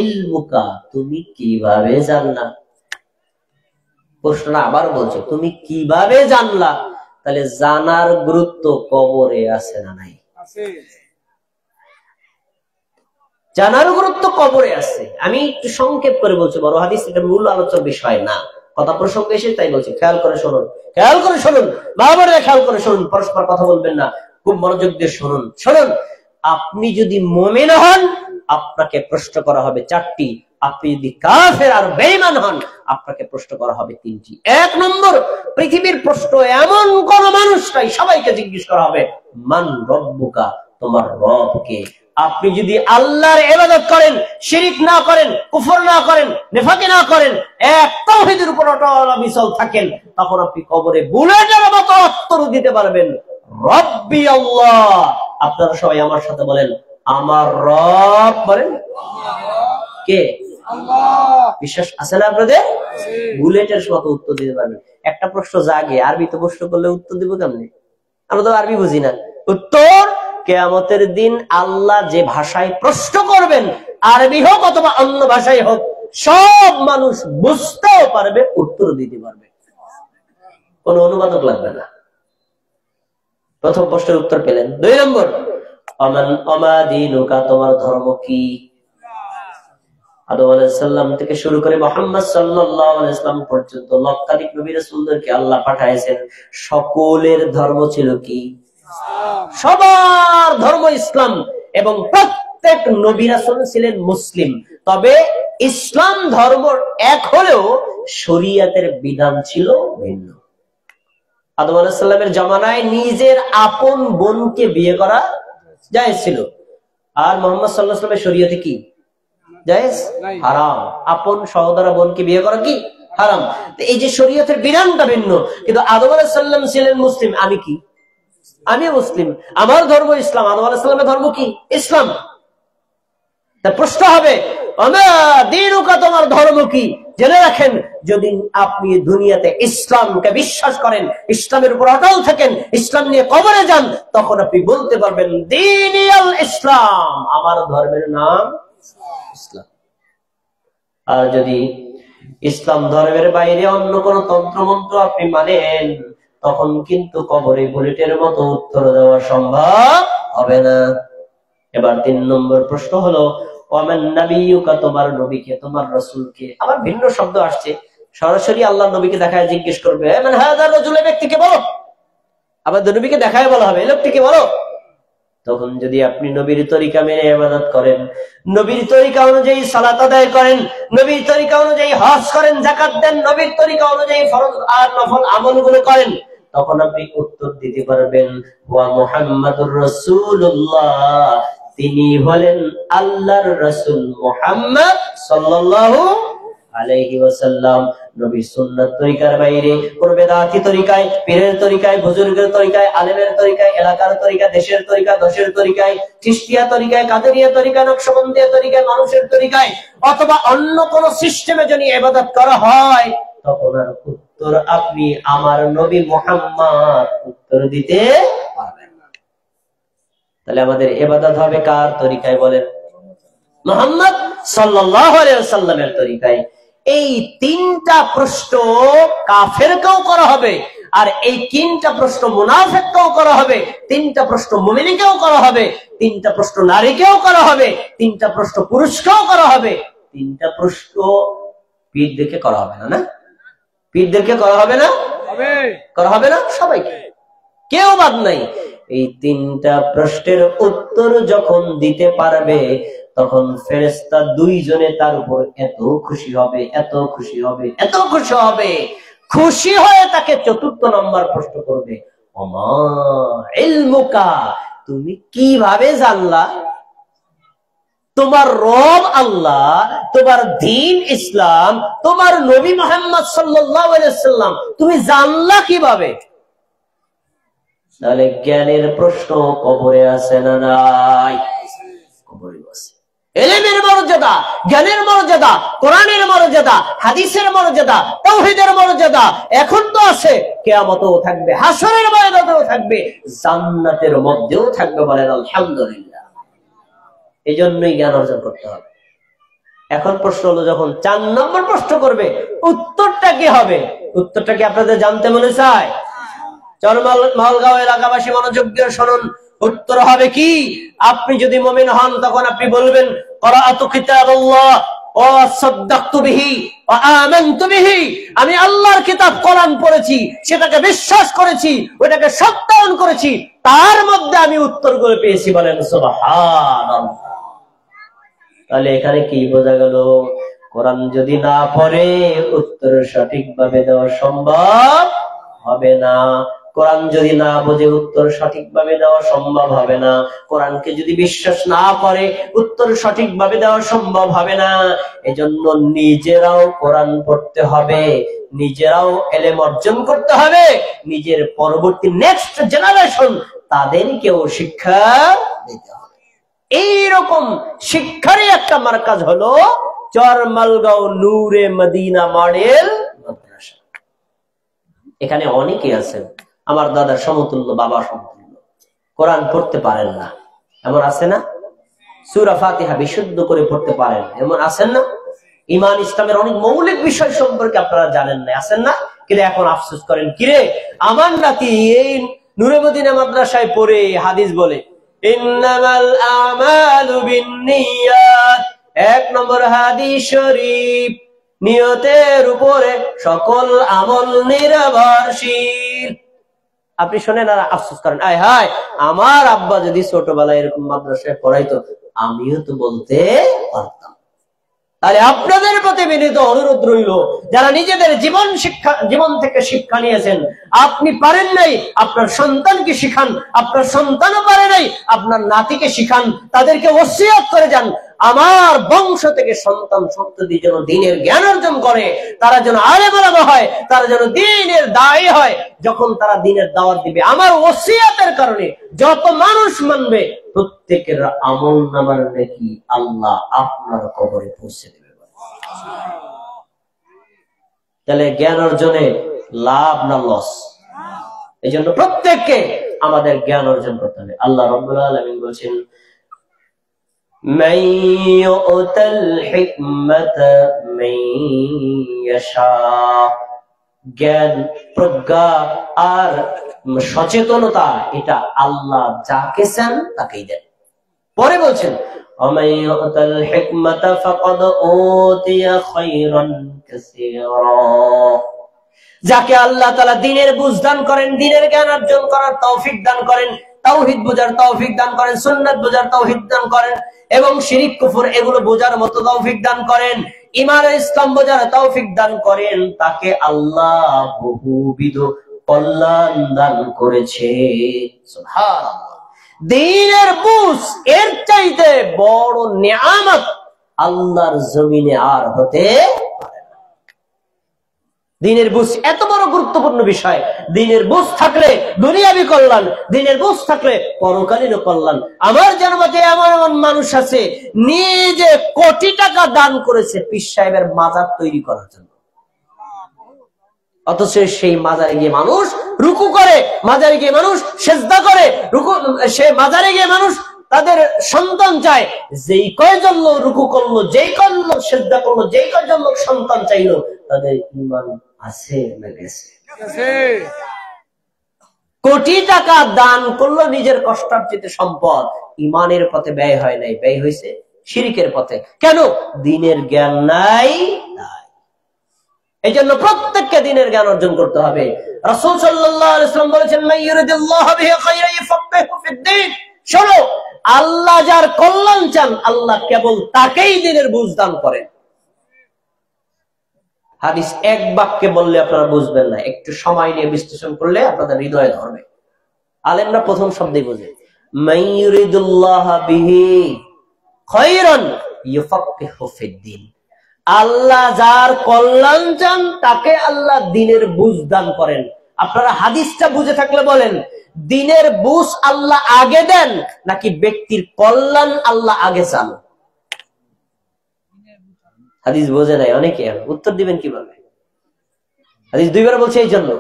S1: ইলমুকা, তুমি কিভাবে জানলা। প্রশ্নটা আবার বলছে, তুমি কিভাবে জানলা? তাহলে জানার গুরুত্ব কবরে আছে না নাই? জানার গুরুত্ব কবরে আছে। আমি একটু সংক্ষেপ করে বলছি, বড় হাদিস এটা মূল আলোচনার বিষয় না, কথা প্রসঙ্গে এসে তাই বলছি। খেয়াল করে শুনুন, খেয়াল করে শুনুন, বারবার খেয়াল করে শুনুন, পরস্পর কথা বলবেন না, খুব মনোযোগ দিয়ে শুনুন। শুনুন, আপনি যদি মুমিন হন আপনাকে প্রশ্ন করা হবে 4টি, আপনি যদি কাফের আর বেঈমান হন আপনাকে প্রশ্ন করা হবে 3টি। 1 নম্বর, পৃথিবীর প্রশ্ন এমন কোন মানুষ নাই, সবাইকে জিজ্ঞেস করা হবে মান রব্বুকা, তোমার রব কে। আপনি যদি আল্লাহর ইবাদত করেন, শিরিক না করেন, কুফর না করেন, নেফাকি না করেন, এক তাওহীদের উপর অটল অবিচল থাকেন, তখন আপনি কবরে বুলেটের মতো উত্তর দিতে পারবেন, রব্বি আল্লাহ। আপনারা সবাই আমার সাথে বলেন, আমার রব। বলেন কে? আল্লাহ। বিশ্বাস আছে না আপনাদের? বুলেটের মতো উত্তর দিতে পারবেন। একটা প্রশ্ন জাগে, আরবিতে প্রশ্ন করলে উত্তর দিব কেমনে? আমরা তো আরবি বুঝি না। উত্তর কিয়ামতের দিন আল্লাহ যে ভাষায় প্রশ্ন করবেন, আরবি হোক অথবা অন্য ভাষায় হোক, সব মানুষ বুঝতেও পারবে, উত্তর দিতে পারবে, কোনো অনুবাদক লাগবে না। প্রথম প্রশ্নের উত্তর পেলেন। 2 নম্বর, আমা দীনুকা, তোমার ধর্ম কি। আদম আলাইহিস সালাম থেকে শুরু করে মুহাম্মদ সাল্লাল্লাহু আলাইহি ওয়াসাল্লাম পর্যন্ত লক্ষাধিক নবী রাসূলদেরকে আল্লাহ পাঠাইছেন, সকলের ধর্ম ছিল কি? সবার ধর্ম ইসলাম, এবং প্রত্যেক নবী রাসূল ছিলেন মুসলিম। তবে ইসলাম ধর্ম এক হলেও শরীয়তের বিধান ছিল ভিন্ন। আদম আলাইহিস সালামের জামানায় নিজের আপন বোনকে বিয়ে করা জায়েজ ছিল, আর মুহাম্মদ সাল্লাল্লাহু আলাইহি ওয়াসাল্লামের শরীয়তে কি জায়েজ? হারাম। আপন সহোদরা বোনকে বিয়ে করা কি হারাম। এই যে শরীয়তের বিধানটা ভিন্ন, কিন্তু আদম আলাইহিস সালাম ছিলেন মুসলিম, আমি কি? আমি মুসলিম, আমার ধর্ম ইসলাম। আদম আলাইহিস সালামের ধর্ম কি? ইসলাম। তা প্রশ্ন হবে আমা দীনুকা, তোমার ধর্ম কি। জেনে রাখেন, যদি আপনি দুনিয়াতে ইসলামকে বিশ্বাস করেন, ইসলামের উপর অটল থাকেন, ইসলাম নিয়ে কবরে যান, তখন আপনি বলতে পারবেন দীনিয়াল ইসলাম, আমার ধর্মের নাম ইসলাম। আর যদি ইসলাম ধর্মের বাইরে অন্য কোন তন্ত্র মন্ত্র আপনি মানেন, তখন কিন্তু কবরে বুলেটের মতো উত্তর দেওয়া সম্ভব হবে না। এবার ৩ নম্বর প্রশ্ন হলো ওয়ামান নাবিয়ুকা, তোমার নবীকে, তোমার রাসূলকে। আবার ভিন্ন শব্দ আসছে, সরাসরি আল্লাহর নবীকে দেখায় জিজ্ঞেস করবে মান হাযা রাজুল, ব্যক্তিকে বলো। আবার নবীকে দেখায় বলা হবে এই লোকটিকে বলো। তখন যদি আপনি নবীর তরিকা মেনে ইবাদত করেন, নবীর তরিকা অনুযায়ী সালাত আদায় করেন, নবীর তরিকা অনুযায়ী হজ করেন, যাকাত দেন, নবীর তরিকা অনুযায়ী ফরজ আর নফল আমলগুলো করেন, তখন আপনি উত্তর দিতে পারবেন ওয়া মুহাম্মাদুর রাসূলুল্লাহ, তিনি হলেন আল্লাহর রাসূল মুহাম্মদ সাল্লাল্লাহু আলাইহি ওয়াসাল্লাম। নবীর সুন্নাত তরিকার বাইরে কোন বেদাতি তরিকায়, পীরের তরিকায়, বুজুর্গের তরিকায়, আলেমের তরিকায়, এলাকার তরিকা, দেশের তরিকা, দশের তরিকায়, চিশতিয়া তরিকায়, কাদেরিয়া তরিকায়, নকশবন্দিয়া তরিকায়, মানুষের তরিকায় অথবা অন্য কোন সিস্টেমে যদি ইবাদত করা হয়, তখন আর উত্তর আপনি আমার নবী মুহাম্মদ উত্তর দিতে পারবেন না। তাহলে আমাদের ইবাদত হবে কার তরিকায় বলেন? মুহাম্মদ সাল্লাল্লাহু আলাইহি ওয়াসাল্লামের তরিকায়। এই ৩টা প্রশ্ন কাফেরকেও করা হবে, আর এই ৩টা প্রশ্ন মুনাফিককেও করা হবে, ৩টা প্রশ্ন মুমিনকেও করা হবে, 3টা প্রশ্ন নারীকেও করা হবে, 3টা প্রশ্ন পুরুষকেও করা হবে, 3টা প্রশ্ন পীরদেরকে করা হবে না। না, পীরদেরকে করা হবে না, করা হবে না, সবাইকে, কেউ বাদ নাই। এই 3টা প্রশ্নের উত্তর যখন দিতে পারবে, তখন ফেরেশতা 2 জনে তার উপর এত খুশি হবে, এত খুশি হবে, এত খুশি হবে, খুশি হয়ে তাকে 4র্থ নম্বর প্রশ্ন করবে, ওমা ইলমুকা, তুমি কিভাবে জানলা? তোমার রব আল্লাহ, তোমার দ্বীন ইসলাম, তোমার নবী মুহাম্মদ সাল্লাল্লাহু আলাইহি ওয়াসাল্লাম তুমি জানলা কিভাবে? তাহলে জ্ঞানের প্রশ্ন কবরে আছে না নাই? কবরে আছে। ইলমের মর্যাদা, জ্ঞানের মর্যাদা, কোরআনের মর্যাদা, হাদিসের মর্যাদা, তাওহীদের মর্যাদা এখন তো আছে, কিয়ামতেও থাকবে, হাশরের ময়দানেও থাকবে, জান্নাতের মধ্যেও থাকবে। বলেন আলহামদুলিল্লাহ। এই জন্যই জ্ঞান অর্জন করতে হবে। এখন প্রশ্ন হলো, যখন 4 নম্বর প্রশ্ন করবে, উত্তরটা কি হবে? উত্তরটা কি আপনাদের জানতে মনে চায়? মালগাঁও এলাকাবাসী মনোযোগ দিয়ে শুনুন, উত্তর হবে কি? আপনি যদি মুমিন হন, তখন আপনি বলবেন ক্বরাআতু কিতাবাল্লাহ ওয়া সাদ্দাকতু বিহি ওয়া আমানতু বিহি, আমি আল্লাহর কিতাব কোরআন পড়েছি, সেটাকে বিশ্বাস করেছি, ওটাকে সত্যায়ন করেছি, তার মধ্যে আমি উত্তরগুলো পেয়েছি। বলেন সুবহানাল্লাহ। তাহলে এখানে কি বোঝা গেল? কোরআন যদি না পড়ে উত্তর সঠিকভাবে দেওয়া সম্ভব হবে না। কোরআন যদি না বোঝে উত্তর সঠিকভাবে দেওয়া সম্ভব হবে না। কোরআনকে যদি বিশ্বাস না করে উত্তর সঠিকভাবে দেওয়া সম্ভব হবে না। এজন্য নিজেরাও কোরআন পড়তে হবে, নিজেরাও ইলম অর্জন করতে হবে, নিজের পরবর্তী নেক্সট জেনারেশন তাদেরকেও শিক্ষা দিতে হবে। এইরকম শিক্ষারই একটা মার্কাজ হলো চরমালগাঁও নূরে মদিনা মডেল মাদ্রাসা। এখানে অনেকে আছেন আমার দাদার সমতুল্য, বাবা সমতুল্য, কোরআন পড়তে পারেন না, এমন আছে না? সূরা ফাতিহা বিশুদ্ধ করে পড়তে পারেন, এমন আছেন না? ঈমান ইসলামের অনেক মৌলিক বিষয় সম্পর্কে আপনারা জানেন না, আছেন না? কিন্তু এখন আফসোস করেন, কিরে আমার নাতি এই নূরে মদিনা মাদ্রাসায় পড়ে হাদিস বলে ইন্নামাল আমালু বিন্নিয়াত, 1 নম্বর হাদিস শরীফ, নিয়তের উপরে সকল আমল নির্ভরশীল। আপনি শোনেন আর আফসোস করেন, আয় হায় আমার আব্বা যদি ছোটবেলায় এরকম মাদ্রাসায় পড়াইতো আমিও তো বলতে পারতাম। তাহলে আপনাদের প্রতি বিনীত অনুরোধ রইল, যারা নিজেদের জীবন থেকে শিক্ষা নিয়েছেন, আপনি পারেন নাই আপনার সন্তানকে শিখান, আপনার সন্তানও পারে নাই আপনার নাতিকে শিখান, তাদেরকে ওসিয়ত করে যান, আমার বংশ থেকে সন্তান সন্ততি যেন দ্বীনের জ্ঞান অর্জন করে, তারা যেন আলেম ওলামা হয়, তারা যেন দ্বীনের দায়ী হয়। যখন তারা দ্বীনের দাওয়াত দিবে, আমার ওসিয়তের কারণে যত মানুষ মানবে প্রত্যেকের আমল নামার নেকি আল্লাহ আপনার কবরে পৌঁছে দেবে। তাহলে জ্ঞান অর্জনে লাভ না লস? এই জন্য প্রত্যেককে আমাদের জ্ঞান অর্জন করতে হবে। আল্লাহ রাব্বুল আলামিন বলেছেন, মান ইউতাল হিকমাতা মান ইয়াশা, জ্ঞান, প্রজ্ঞা আর সচেতনতা এটা আল্লাহ যাকে চান তাকেই দেন। পরে বলছেন ومن يؤت الحكمة فقد أوتي خيرا كثيرا, যাকে আল্লাহ তাআলা দ্বীনের বুঝ দান করেন, দ্বীনের জ্ঞান অর্জন করার তৌফিক দান করেন, তাওহীদ বোঝার তৌফিক দান করেন, সুন্নাত বোঝার তৌফিক দান করেন, এবং শিরক কুফর এগুলো বোঝার মতো তৌফিক দান করেন, ঈমান ও ইসলাম বোঝার তৌফিক দান করেন, তাকে আল্লাহ বহুবিধ কল্যাণ দান করেছে। সুবহানাল্লাহ। দ্বীনের বুঝ এর চাইতে বড় নিয়ামত আল্লাহর জমিনে আর হতে পারে না। দ্বীনের বুঝ এত বড় গুরুত্বপূর্ণ বিষয়। দ্বীনের বুঝ থাকলে দুনিয়াবি কল্যাণ, দ্বীনের বুঝ থাকলে পরকালীন কল্যাণ। আমার জানাতে এমন এমন মানুষ আছে নিজে কোটি টাকা দান করেছে পীর সাহেবের মাজার তৈরি করার জন্য, অথচ সেই মাজারে গিয়ে মানুষ রুকু করে, মাজারে গিয়ে মানুষ সেজদা করে, সে মাজারে গিয়ে মানুষ তাদের সন্তান চায়। যেই কয়জন লোক রুকু করলো, যেই কয়জন লোক সেজদা করলো, যেই কয়জন লোক সন্তান চাইলো, তাদের ঈমান আছে না গেছে? কোটি টাকা দান করলো নিজের কষ্টার্জিত সম্পদ, ঈমানের পথে ব্যয় হয় নাই, ব্যয় হয়েছে শিরকের পথে। কেন? দ্বীনের জ্ঞান নাই। এই জন্য প্রত্যেককে দ্বীনের জ্ঞান অর্জন করতে হবে। রাসূল সাল্লাল্লাহু আলাইহি ওয়াসাল্লাম বলেছেন, মান ইউরিদুল্লাহু বিহি খায়রান ইউফাক্কিহু ফিদ-দ্বীন। শোনো, আল্লাহ যার কল্যাণ চান আল্লাহ কেবল তাকেই দ্বীনের বুঝ দান করেন। হাদিস এক বাক্যে বললে আপনারা বুঝবেন না, একটু সময় নিয়ে বিশ্লেষণ করলে আপনাদের হৃদয়ে ধরবে। আলেমরা প্রথম শব্দই বোঝে, মান ইউরিদুল্লাহু বিহি খায়রান ইউফাক্কিহু ফিদ-দ্বীন। আল্লাহ যার কল্যাণ চান তাকে আল্লাহ দ্বীনের বুঝ দান করেন। আপনারা হাদিসটা বুঝে থাকলে বলেন, দ্বীনের বুঝ আল্লাহ আগে দেন নাকি ব্যক্তির কল্যাণ আল্লাহ আগে চান? হাদিস বোঝে নাই অনেকে, উত্তর দিবেন কিভাবে? হাদিস দুইবার বলছে এই জন্য,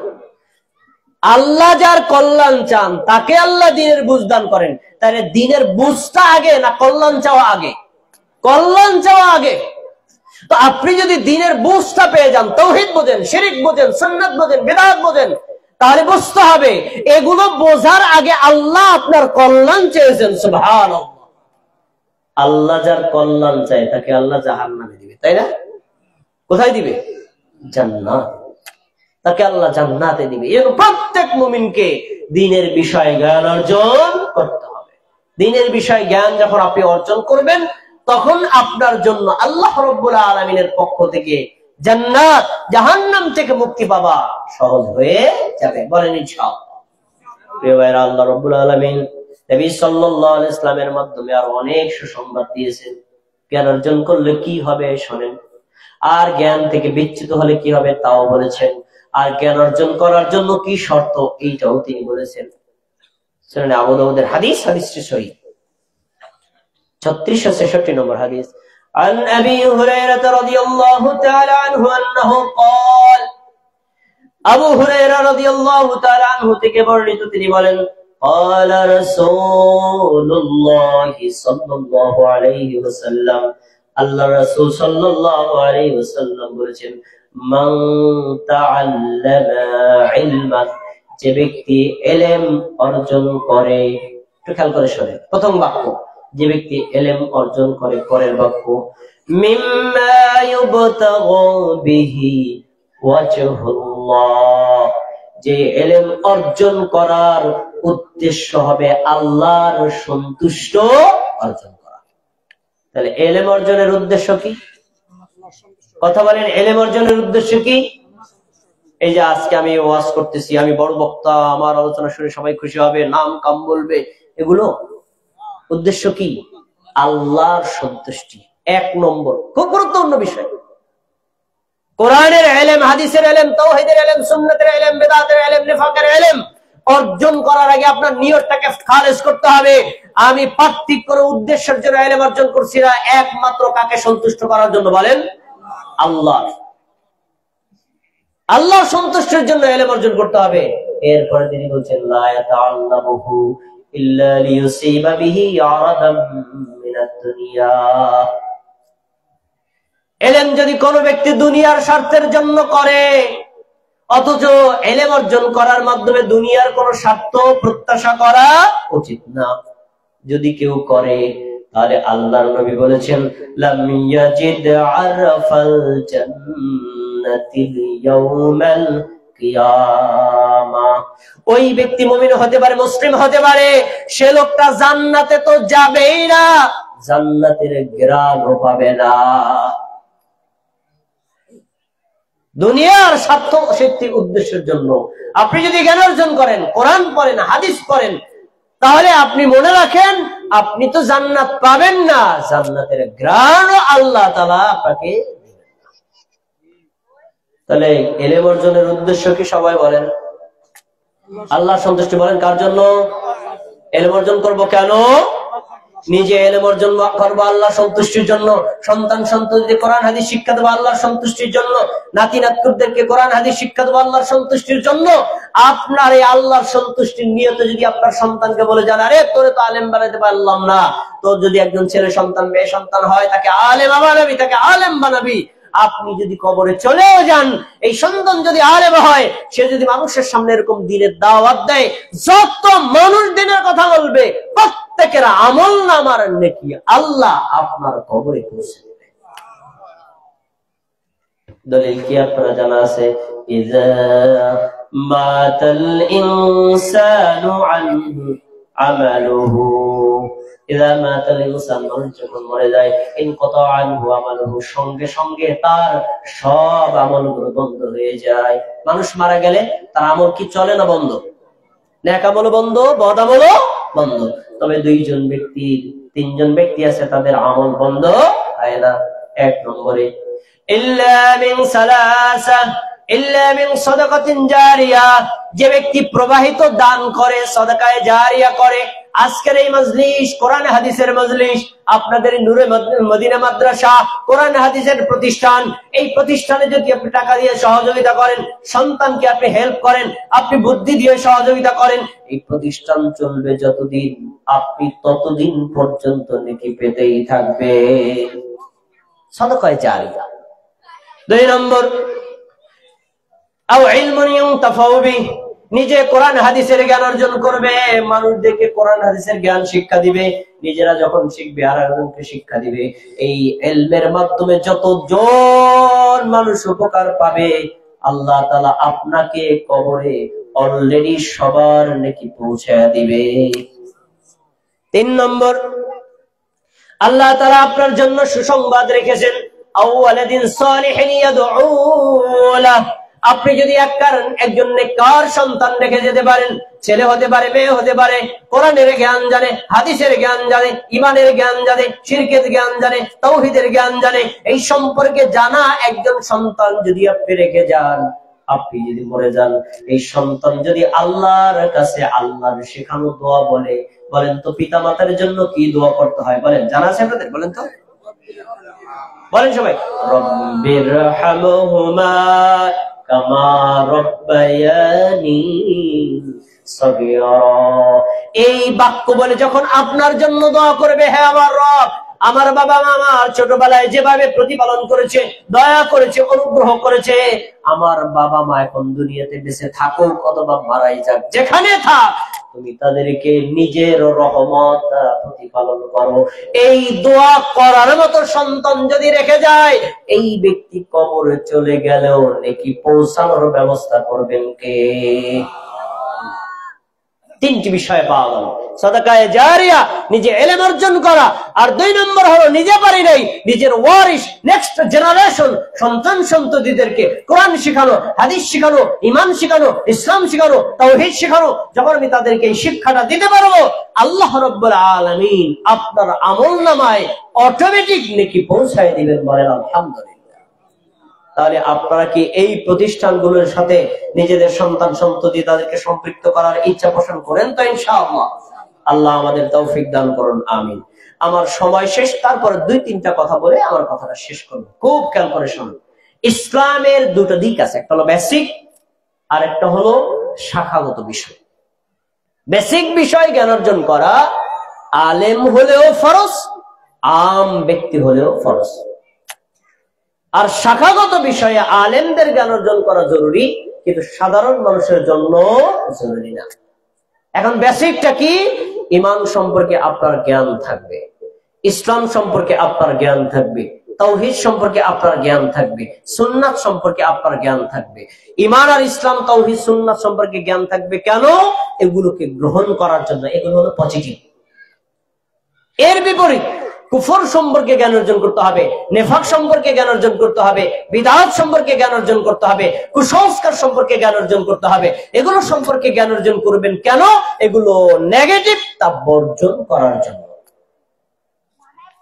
S1: আল্লাহ যার কল্যাণ চান তাকে আল্লাহ দ্বীনের বুঝ দান করেন। তাহলে দ্বীনের বুঝটা আগে না কল্যাণ চাওয়া আগে? কল্যাণ চাওয়া আগে। তো আপনি যদি দ্বীনের বুঝটা পেয়ে যান, তাওহীদ বোঝেন, শিরক বোঝেন, সুন্নাত বোঝেন, বিদআত বোঝেন, তাহলে বুঝতে হবে এগুলো বোঝার আগে আল্লাহ আপনার কল্যাণ চেয়েছেন। সুবহানাল্লাহ। আল্লাহ যার কল্যাণ চায় তাকে আল্লাহ জাহান্নামে দিবে, তাই না? কোথায় দিবে? জান্নাত। তাকে আল্লাহ জান্নাতে দিবে। এই প্রত্যেক মুমিনকে দ্বীনের বিষয়ে জ্ঞান অর্জন করতে হবে। দ্বীনের বিষয়ে জ্ঞান যখন আপনি অর্জন করবেন, তখন আপনার জন্য আল্লাহ রাব্বুল আলামিনের পক্ষ থেকে জান্নাত, জাহান্নাম থেকে মুক্তি পাওয়া সহজ হয়ে যাবে। বলেন ইনশাআল্লাহ। প্রিয় ভাইরা, আল্লাহ রাব্বুল আলামিন নবী সাল্লাল্লাহু আলাইহি ওয়াসাল্লামের মাধ্যমে আর অনেক সুসংবাদ দিয়েছেন। জ্ঞান অর্জন করলে কি হবে শোনেন, আর জ্ঞান থেকে বিচ্যুত হলে কি হবে তাও বলেছেন, আর জ্ঞান অর্জন করার জন্য কি শর্ত এইটাও তিনি বলেছেন। শুনেন আবু দাউদের হাদিস, হাদিসটি সহিহ 3666 নম্বর হাদিস। عن أبي هريرة رضي الله تعالى عنه أنه قال, আবু হুরায়রা রাদিয়াল্লাহু তাআলা আনহু থেকে বর্ণিত তিনি বলেন, قال رسول الله صلى الله عليه وسلم, আল্লাহ রাসূল সাল্লাল্লাহু আলাইহি ওয়াসাল্লাম বলেছেন, মান তাআল্লামা ইলমান, যে ব্যক্তি ইলম অর্জন করে, একটু খেয়াল করে শুনেন প্রথম বাক্য, যে ব্যক্তি ইলম অর্জন করে, পরের বাক্য মিম্মা ইউবতাগু বিহি ওয়াজহুল্লাহ, যে ইলম অর্জন করার উদ্দেশ্য হবে আল্লাহর সন্তুষ্ট অর্জন করা। তাহলে ইলম অর্জনের উদ্দেশ্য কি? কথা বলেন, ইলম অর্জনের উদ্দেশ্য কি? এই যে আজকে আমি ওয়াজ করতেছি, আমি বড় বক্তা, আমার আলোচনা শুনে সবাই খুশি হবে, নাম কাম বলবে, এগুলো উদ্দেশ্য কি? আল্লাহর সন্তুষ্টি এক নম্বর, খুব গুরুত্বপূর্ণ বিষয়। কোরআনের ইলম, হাদিসের ইলম, তাওহীদের ইলম, সুন্নাতের ইলম, বিদআতের ইলম, নিফাকের ইলম অর্জন করার আগে আপনার নিয়তটাকে খালেস করতে হবে। আমি পার্থিব কোনো উদ্দেশ্যের জন্য ইলম অর্জন করছি না, একমাত্র কাকে সন্তুষ্ট করার জন্য? বলেন আল্লাহ। আল্লাহ সন্তুষ্টির জন্য ইলম অর্জন করতে হবে। এরপরে তিনি বলছেন, লা ইয়াতাআল্লামুহু ইল্লা লিয়ুসিবা বিহি আরাদাম মিনাদ দুনিয়া, ইলম যদি কোনো ব্যক্তি দুনিয়ার স্বার্থের জন্য করে, অথচ ইলম অর্জন করার মাধ্যমে দুনিয়ার কোন স্বার্থ প্রত্যাশা করা উচিত না। যদি কেউ করে তাহলে আল্লাহর নবী বলেছেন, লাম ইয়াজিদ আরফাল জান্নাতিল ইয়াউমাল কিয়ামা। ওই ব্যক্তি মুমিন হতে পারে, মুসলিম হতে পারে, সে লোকটা জান্নাতে তো যাবেই না, জান্নাতের ঘ্রাণও পাবে না। দুনিয়ার স্বার্থ সিদ্ধির উদ্দেশ্যের জন্য আপনি যদি জ্ঞান অর্জন করেন, কোরআন পড়েন, হাদিস পড়েন, তাহলে আপনি মনে রাখেন আপনি তো জান্নাত পাবেন না, জান্নাতের ঘ্রাণও আল্লাহ তাআলা আপনাকে দিবেন না। তাহলে ইলম অর্জনের উদ্দেশ্য কি? সবাই বলেন আল্লাহর সন্তুষ্টি। বলেন কার জন্য? ইলম অর্জন করব কেন? নিজে ইলম অর্জন করবো আল্লাহর সন্তুষ্টির জন্য, সন্তান সন্ততিদের কোরআন হাদিস শিক্ষা দেবো আল্লাহর সন্তুষ্টির জন্য, নাতি নাতকুরদেরকে কোরআন হাদিস শিক্ষা দেবো আল্লাহর সন্তুষ্টির জন্য। আপনার এই আল্লাহর সন্তুষ্টির নিয়তে যদি আপনার সন্তানকে বলে যান, আরে তোরে তো আলেম বানাতে পারলাম না, তোর যদি একজন ছেলে সন্তান মেয়ে সন্তান হয় তাকে আলেম বানাবি, তাকে আলেম বানাবি। আপনি যদি কবরে চলেও যান, এই সন্তান যদি আলেম হয়, সে যদি মানুষের সামনে এরকম দিনের দাওয়াত দেয়, যত মানুষ দিনের কথা বলবে প্রত্যেকের আমল নামার নেকি আল্লাহ আপনার কবরে পৌঁছে দেবে। দলিল কি আপনারা জানা আছে? ইযা মাতাল ইনসানু আনহু আমালুহু, ইযা মাতাল ইনসান, মানুষ যখন মরে যায়, ইনকাতা আনহু আমালুহু, সঙ্গে সঙ্গে তার সব আমলগুলো বন্ধ হয়ে যায়। মানুষ মারা গেলে তার আমল কি চলে না বন্ধ? নেক আমল বন্ধ, বদ আমল বন্ধ। তবে দুইজন ব্যক্তি, তিনজন ব্যক্তি আছে তাদের আমল বন্ধ হয় না। এক নম্বরে ইল্লা মিন সালাসা, ইল্লা মিন সাদাকাতিন জারিয়া, যে ব্যক্তি প্রবাহিত দান করে, সাদাকায়ে জারিয়া করে। আজকের এই মজলিস কোরআন হাদিসের মজলিস, আপনাদের নূরে মদিনা মাদ্রাসা কোরআন হাদিসের প্রতিষ্ঠান, এই প্রতিষ্ঠানে যদি আপনি টাকা দিয়ে সহযোগিতা করেন, সন্তানকে আপনি হেল্প করেন, আপনি বুদ্ধি দিয়ে সহযোগিতা করেন, এই প্রতিষ্ঠান চলবে যতদিন, আপনি ততদিন পর্যন্ত নেকি পেতেই থাকবে। সাদাকায়ে জারিয়া। দুই নম্বর, আও ইলমুন ইউনতাফাউ বিহি, নিজে কোরআন হাদিসের জ্ঞান অর্জন করবে, মানুষদেরকে কোরআন হাদিসের জ্ঞান শিক্ষা দিবে, নিজেরা যখন শিখবে আর একজনকে শিক্ষা দিবে। এই ইলমের মাধ্যমে যতজন মানুষ উপকার পাবে, আল্লাহ তাআলা আপনাকে কবরে অলরেডি সবার নেকি পৌঁছায় দিবে। তিন নম্বর, আল্লাহ তাআলা আপনার জন্য সুসংবাদ রেখেছেন, আওয়ালাদিন সালিহিন ইয়াদউ লাহু। আপনি যদি একজন নেককার সন্তান রেখে যেতে পারেন, ছেলে হতে পারে, মেয়ে হতে পারে, কোরআনের জ্ঞান জানে, হাদিসের জ্ঞান জানে, ইমানের জ্ঞান জানে, শিরকের জ্ঞান জানে, তাওহীদের জ্ঞান জানে, এই সম্পর্কে জানা একজন সন্তান যদি আপনি রেখে যান, আপনি যদি মরে যান, এই সন্তান যদি আল্লাহর কাছে আল্লাহর শেখানো দোয়া বলে, বলেন তো পিতা মাতার জন্য কি দোয়া করতে হয়? বলেন, জানা আছে আপনাদের? বলেন তো, বলেন সবাই। রব্বিরহামহুমা কামা রব্বায়ানি সগীরা। এই বাক্য বলে যখন আপনার জন্য দোয়া করবে, হে আমার রব, আমার বাবা মা আমার ছোটবেলায় যেভাবে প্রতিপালন করেছে, দয়া করেছে, অনুগ্রহ করেছে, আমার বাবা মা এখন দুনিয়াতে বেঁচে থাকুক অথবা মারাই যাক, যেখানে থাক, তুমি তাদেরকে নিজের রহমত দ্বারা প্রতিপালন করো। এই দোয়া করার মতো সন্তান যদি রেখে যায়, এই ব্যক্তি কবরে চলে গেলেও নেকি পৌঁছানোর ব্যবস্থা করবেন কে? তিনটি বিষয় পাওয়া গেল, সাদাকায়ে জারিয়া, নিজে ইলম অর্জন করা, আর দুই নম্বর হলো নিজে পারি নাই, নিজের ওয়ারিস, নেক্সট জেনারেশন, সন্তান সন্ততিদেরকে কোরআন শিখানো, হাদিস শিখানো, ঈমান শিখানো, ইসলাম শিখানো, তাওহীদ শিখানো। যখন আমি তাদেরকে এই শিক্ষাটা দিতে পারবো, আল্লাহ রাব্বুল আলামিন আপনার আমলনামায় অটোমেটিক নেকি পৌঁছায় দিবেন। বলেন আলহামদুলিল্লাহ। তাহলে আপনারা কি এই প্রতিষ্ঠানগুলোর সাথে নিজেদের সন্তান সন্ততি তাদেরকে সম্পৃক্ত করার ইচ্ছা পোষণ করেন তো? ইনশাআল্লাহ। আল্লাহ আমাদের তৌফিক দান করুন, আমিন। আমার সময় শেষ, তারপরে দুই তিনটা কথা বলে আমার কথাটা শেষ করব। খুব খেয়াল করে শুনুন। ইসলামের দুটো দিক আছে, একটা হলো বেসিক আর একটা হলো শাখাগত বিষয়। বেসিক বিষয় জ্ঞান অর্জন করা আলেম হলেও ফরজ, আম ব্যক্তি হলেও ফরজ। আর শাখাগত বিষয়ে আলেমদের জ্ঞান অর্জন করা জরুরি, কিন্তু সাধারণ মানুষের জন্য জরুরি না। এখন বেসিকটা কি? ঈমান সম্পর্কে আপনার জ্ঞান থাকবে, ইসলাম সম্পর্কে আপনার জ্ঞান থাকবে, তাওহীদ সম্পর্কে আপনার জ্ঞান থাকবে, সুন্নাত সম্পর্কে আপনার জ্ঞান থাকবে। ঈমান আর ইসলাম, তাওহীদ, সুন্নাত সম্পর্কে জ্ঞান থাকবে কেন? এগুলোকে গ্রহণ করার জন্য। এগুলো হলো পজিটিভ। এর বিপরীত কুফর সম্পর্কে জ্ঞান অর্জন করতে হবে, নেফাক সম্পর্কে জ্ঞান অর্জন করতে হবে, বিদআত সম্পর্কে জ্ঞান অর্জন করতে হবে, কুসংস্কার সম্পর্কে জ্ঞান অর্জন করতে হবে। এগুলো সম্পর্কে জ্ঞান অর্জন করবেন কেন? এগুলো নেগেটিভ, তা বর্জন করার জন্য।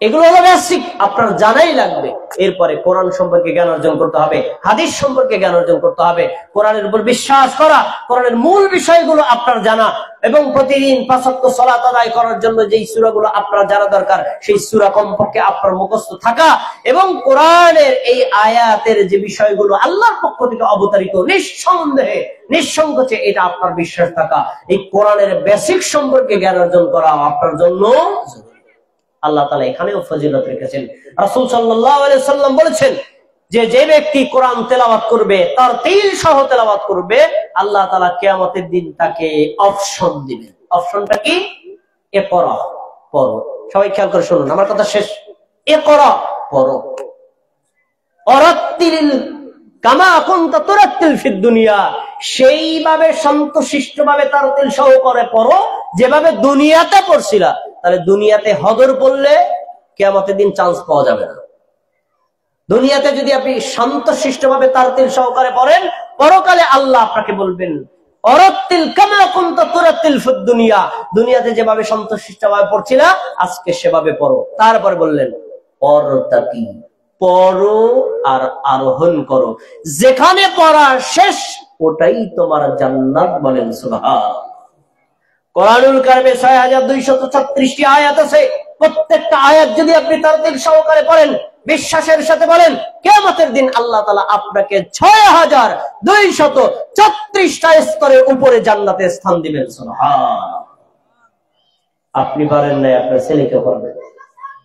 S1: এগুলো হলো বেসিক, আপনার জানাই লাগবে। এরপরে কোরআন সম্পর্কে জ্ঞান অর্জন করতে হবে, হাদিস সম্পর্কে জ্ঞান অর্জন করতে হবে, কোরআনের উপর বিশ্বাস করা, কোরআনের মূল বিষয়গুলো আপনার জানা, এবং প্রতিদিন ৫ ওয়াক্ত সালাত আদায় করার জন্য যেই সূরাগুলো আপনার জানা দরকার সেই সূরা কমপক্ষে আপনার মুখস্থ থাকা, এবং কোরআনের এই আয়াতের যে বিষয়গুলো আল্লাহর পক্ষ থেকে অবতারিত, নিঃসন্দেহে নিঃসংকোচে এটা আপনার বিশ্বাস থাকা। এই কোরআনের বেসিক সম্পর্কে জ্ঞান অর্জন করা আপনার জন্য জরুরি। আল্লাহ তাআলা এখানেও ফজিলত রেখেছেন। রাসূল সাল্লাল্লাহু আলাইহি ওয়াসাল্লাম বলেছেন যে যে ব্যক্তি কোরআন তেলাওয়াত করবে, তার তিল সহ তেলাওয়াত করবে, আল্লাহ তাআলা কিয়ামতের দিন তাকে অপশন দিবেন। অপশনটা কি? ইকরা, পড়ো। সবাই খেয়াল করে শুনুন, আমার কথা শেষ। ইকরা, পড়ো। অরাত্তিল কামা কুনতা তুরাত্তিল ফিদ দুনিয়া, সেইভাবে শান্তশিষ্টভাবে তার তিল সহ করে পড়ো যেভাবে দুনিয়াতে পড়ছিলা। তাহলে দুনিয়াতে হদর পড়লে কিয়ামতের দিন চান্স পাওয়া যাবে না। দুনিয়াতে যদি আপনি শান্তশিষ্টভাবে তার তিল সহকারে পড়েন, পরকালে আল্লাহ আপনাকে বলবেন অরাত্তিল কামা কুনতা তুরাত্তিল ফিদ দুনিয়া, দুনিয়াতে যেভাবে শান্তশিষ্টভাবে পড়ছিলা আজকে সেভাবে পড়ো। তারপরে বললেন অরতাকি, পড়ো আর আরোহণ করো, যেখানে পড়া শেষ ওটাই তোমার জান্নাত। বলেন সুবহানাল্লাহ। কোরআনুল কারিমে ৬২৩৬টি আয়াত আছে। প্রত্যেকটা আয়াত যদি আপনি তারতিল সহকারে পড়েন, বিশ্বাসের সাথে বলেন, কিয়ামতের দিন আল্লাহ তাআলা আপনাকে ৬২৩৬টা স্তরের উপরে জান্নাতে স্থান দিবেন। সুবহানাল্লাহ। আপনি পারেন নাই, আপনার ছেলেকে পড়াবেন।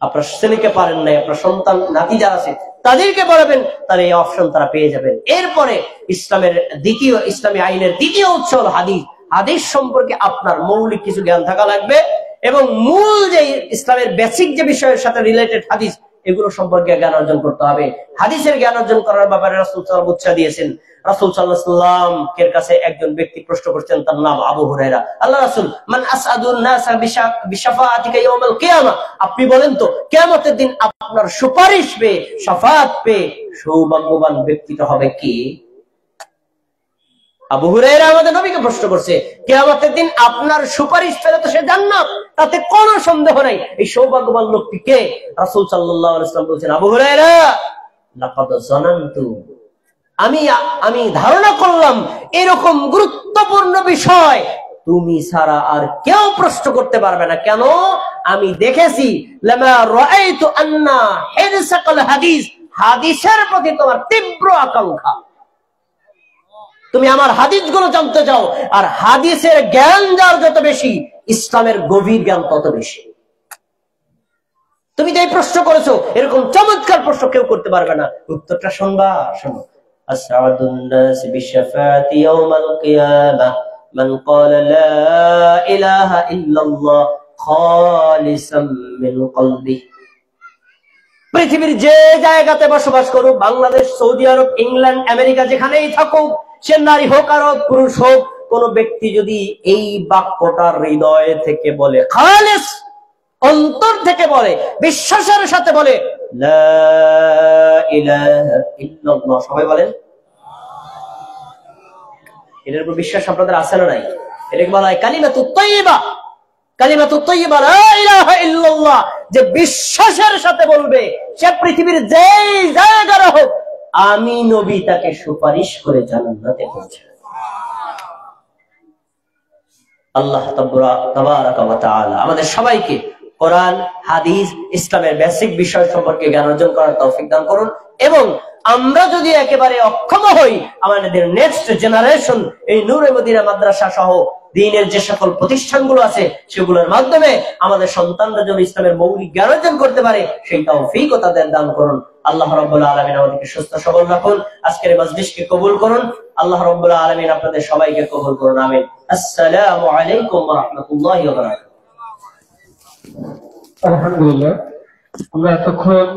S1: আপনার ছেলেকে পারেন নাই, আপনার সন্তান নাতি যারা আছে তাদেরকে পড়াবেন, তাহলে এই অপশন তারা পেয়ে যাবেন। এরপরে ইসলামী আইনের দ্বিতীয় উৎস হল হাদিস। হাদিস সম্পর্কে আপনার মৌলিক কিছু জ্ঞান থাকা লাগবে, এবং মূল যে ইসলামের বেসিক যে বিষয়ের সাথে রিলেটেড হাদিস, এগুলো সম্পর্কে জ্ঞান অর্জন করতে হবে। হাদিসের জ্ঞান অর্জন করার ব্যাপারে রাসূল সাল্লাল্লাহু আলাইহি ওয়াসাল্লাম উৎসাহ দিয়েছেন। রাসূল সাল্লাল্লাহু আলাইহি ওয়াসাল্লাম এর কাছে একজন ব্যক্তি প্রশ্ন করছেন, তার নাম আবু হুরায়রা। আল্লাহ রাসূল, মান আসআদুন নাসা বিশাফাআতিকা ইয়াউমাল কিয়ামা, আপনি বলেন তো কিয়ামতের দিন আপনার সুপারিশ পেয়ে, শাফাআত পেয়ে সৌভাগ্যবান ব্যক্তিটা হবে কি? আবু হুরায়রা আমাদের নবীকে প্রশ্ন করছে, কিয়ামতের দিন আপনার সুপারিশ পেলে তো সে জান্নাত, তাতে কোনো সন্দেহ নাই। এই সৌভাগ্যবান লোকটি কে? রাসূল সাল্লাল্লাহু আলাইহি ওয়াসাল্লাম বলেছেন, আবু হুরায়রা, লাকাদ যানানতু, আমি ধারণা করলাম এরকম গুরুত্বপূর্ণ বিষয় তুমি ছাড়া আর কেউ প্রশ্ন করতে পারবে না। কেন? আমি দেখেছি লামা রাআইতু আন্না হিরসাকাল হাদিস, হাদিসের প্রতি তোমার তীব্র আকাঙ্ক্ষা। তুমি আমার হাদিসগুলো জানতে চাও, আর হাদিসের জ্ঞান যার যত বেশি, ইসলামের গভীর জ্ঞান তত বেশি। তুমি যে প্রশ্ন করেছো, এরকম চমৎকার প্রশ্ন কেউ করতে পারবে না। উত্তরটা শুনবা, শোনো। আসআদুন নাস বিশাফাতি ইয়াউমাল কিয়ামাহ মান ক্বালা লা ইলাহা ইল্লাল্লাহ খালিসাম মিন কলবিহি। পৃথিবীর যে জায়গাতে বসবাস করুক, বাংলাদেশ, সৌদি আরব, ইংল্যান্ড, আমেরিকা, যেখানেই থাকুক, সে নারী হোক আর পুরুষ হোক, কোন ব্যক্তি যদি এই বাক্যটা হৃদয় থেকে বলে, খালিস, অন্তর থেকে বলে, বিশ্বাসের সাথে বলে, লা ইলাহা ইল্লাল্লাহ, সবাই বলেন। এর উপর বিশ্বাস আপনাদের আছে না নাই? এটাকে বলা হয় কালিমাতুত তাইয়্যিবা। কালিমাতুত তাইয়্যিবা, লা ইলাহা ইল্লাল্লাহ, যে বিশ্বাসের সাথে বলবে, সে পৃথিবীর যেই জায়গায় হোক, আমি নবী তাকে সুপারিশ করে জান্নাতে পৌঁছাবে। আল্লাহ তাবারাকা ওয়া তাআলা আমাদের সবাইকে কোরআন, হাদিস, ইসলামের বেসিক বিষয় সম্পর্কে জ্ঞান অর্জন করার তৌফিক দান করুন। এবং আমরা যদি একেবারে অক্ষম হই, আমাদের নেক্সট জেনারেশন এই নূরে মদিনা মাদ্রাসা সহ দ্বীনের যে সকল প্রতিষ্ঠানগুলো আছে সেগুলোর মাধ্যমে আমাদের সন্তানরা যেন ইসলামের মৌলিক জ্ঞান অর্জন করতে পারে, সেই তৌফিকও তাদের দান করুন। আল্লাহ রাব্বুল আলামিন আমাদেরকে সুস্থ সবল রাখুন। আজকের মজলিসকে কবুল করুন। আল্লাহ রাব্বুল আলামিন আপনাদের সবাইকে কবুল করুন। আমিন। আসসালামু আলাইকুম ওয়া রাহমাতুল্লাহি ওয়া বারাকাতুহু।
S2: আলহামদুলিল্লাহ, আমরা এতক্ষণ